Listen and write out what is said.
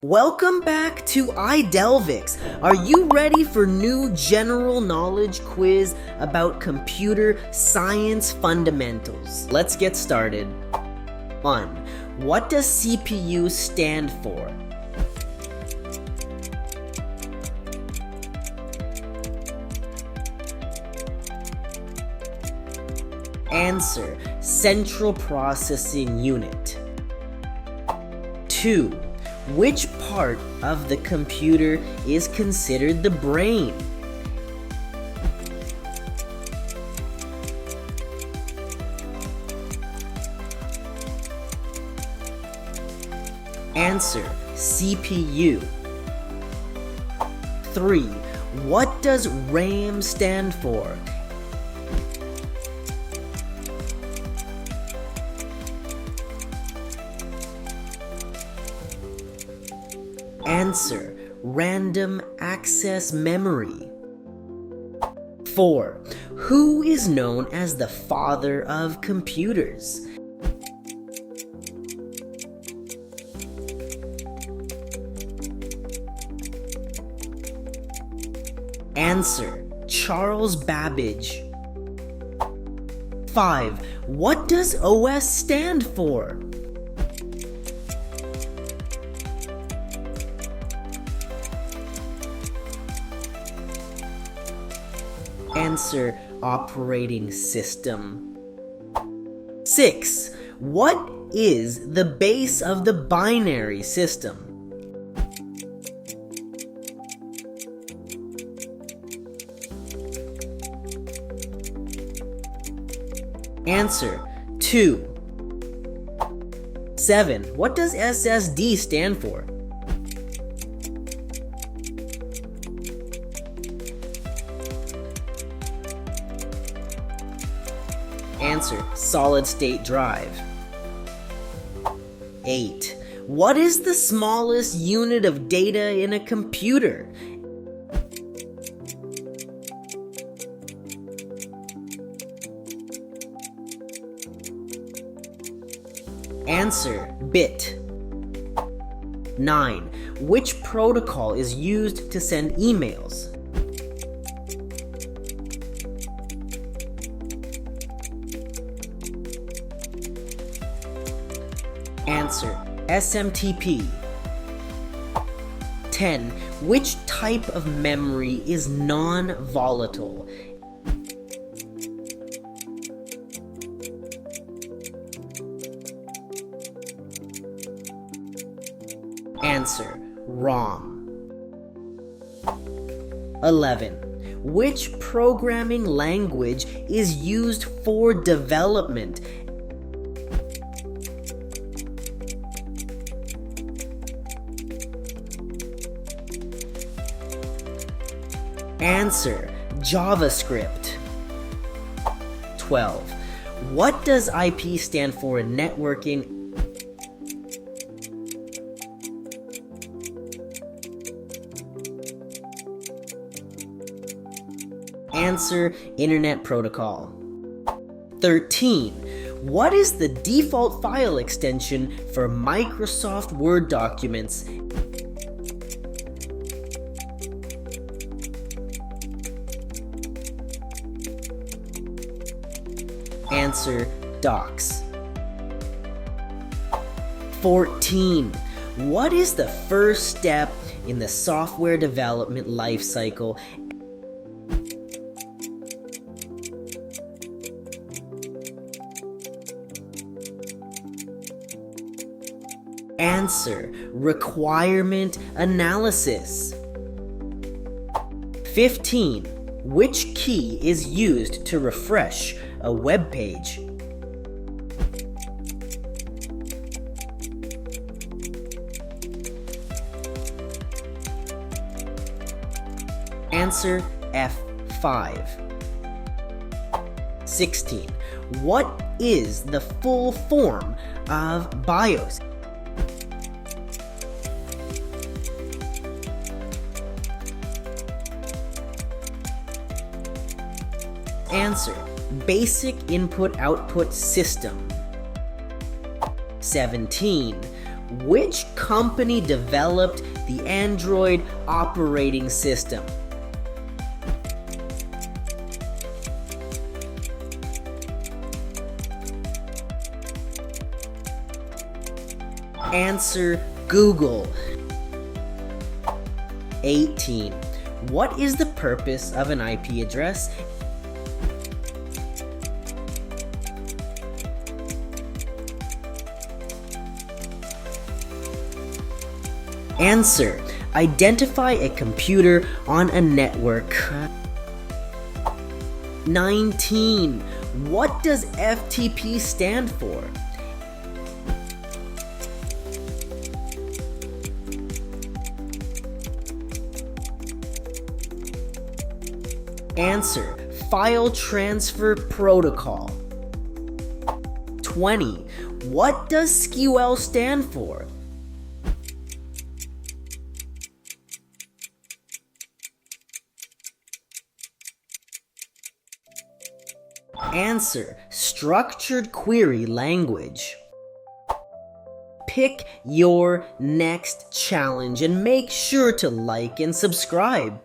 Welcome back to iDelvix. Are you ready for new general knowledge quiz about computer science fundamentals? Let's get started. 1. What does CPU stand for? Answer: Central Processing Unit. 2. Which part of the computer is considered the brain? Answer: CPU. 3. What does RAM stand for? Answer: Random Access Memory. 4. Who is known as the father of computers? Answer: Charles Babbage. 5. What does OS stand for? Answer: Operating System. 6. What is the base of the binary system? Answer: 2. 7. What does SSD stand for? Answer: Solid state drive. 8. What is the smallest unit of data in a computer? Answer: Bit. 9. Which protocol is used to send emails? Answer: SMTP. 10. Which type of memory is non-volatile? Answer: ROM. 11. Which programming language is used for development? Answer: JavaScript. 12. What does IP stand for in networking? Answer: Internet Protocol. 13. What is the default file extension for Microsoft Word documents? Answer: Docs. 14. What is the first step in the software development lifecycle? Answer: Requirement analysis. 15. Which key is used to refresh a web page? Answer: F5. 16. What is the full form of BIOS? Answer: Basic Input-Output System. 17. Which company developed the Android operating system? Answer: Google. 18. What is the purpose of an IP address? Answer: identify a computer on a network. 19. What does FTP stand for? Answer: File Transfer Protocol. 20. What does SQL stand for? Answer: Structured Query Language. Pick your next challenge and make sure to like and subscribe.